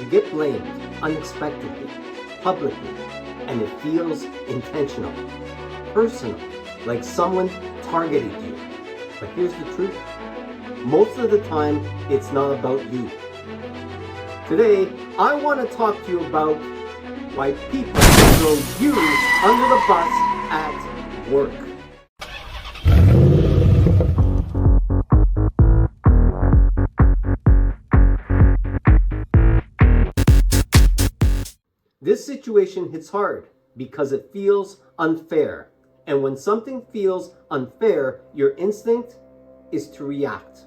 You get blamed unexpectedly, publicly, and it feels intentional, personal, like someone targeted you. But here's the truth. Most of the time, it's not about you. Today, I want to talk to you about why people throw you under the bus at work. This situation hits hard because it feels unfair. And when something feels unfair, your instinct is to react,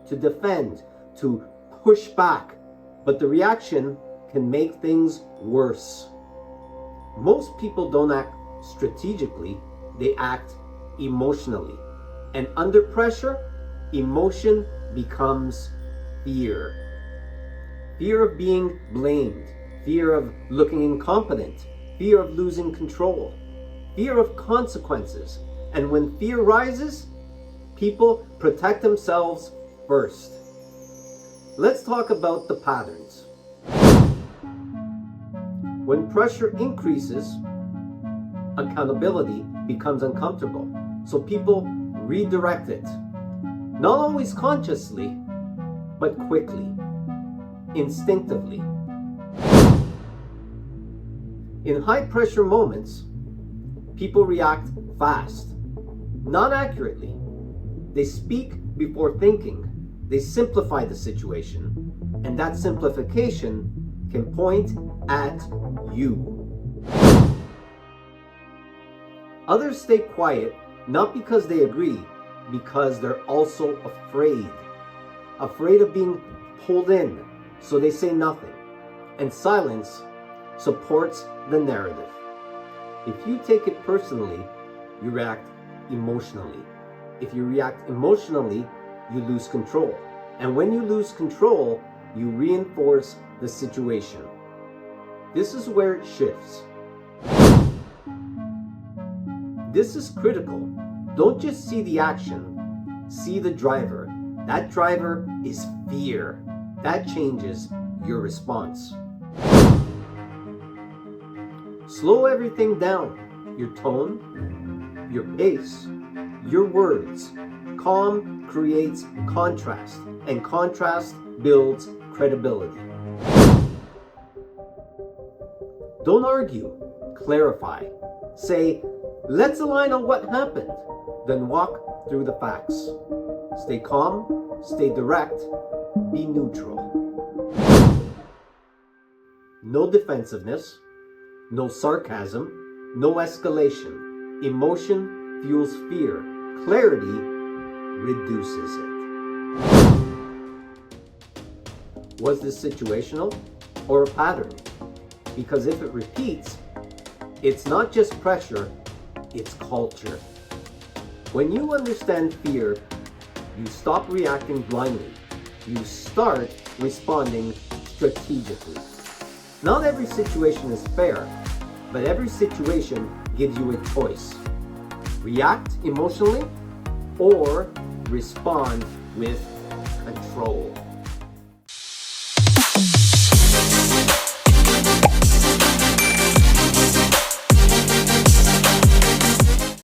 to defend, to push back. But the reaction can make things worse. Most people don't act strategically, they act emotionally. And under pressure, emotion becomes fear. Fear of being blamed, fear of looking incompetent, fear of losing control, fear of consequences. And when fear rises, people protect themselves first. Let's talk about the patterns. When pressure increases, accountability becomes uncomfortable. So people redirect it. Not always consciously, but quickly, instinctively. In high pressure moments, people react fast, not accurately. They speak before thinking. They simplify the situation, and that simplification can point at you. Others stay quiet, not because they agree, because they're also afraid. Afraid of being pulled in, so they say nothing. And silence supports the narrative. If you take it personally, you react emotionally. If you react emotionally, you lose control. And when you lose control, you reinforce the situation. This is where it shifts. This is critical. Don't just see the action, see the driver. That driver is fear. That changes your response. Slow everything down. Your tone, your pace, your words. Calm creates contrast, and contrast builds credibility. Don't argue, clarify. Say, let's align on what happened, then walk through the facts. Stay calm, stay direct, be neutral. No defensiveness, no sarcasm, no escalation. Emotion fuels fear. Clarity reduces it. Was this situational or a pattern? Because if it repeats, it's not just pressure, it's culture. When you understand fear, you stop reacting blindly. You start responding strategically. Not every situation is fair, but every situation gives you a choice. React emotionally or respond with control.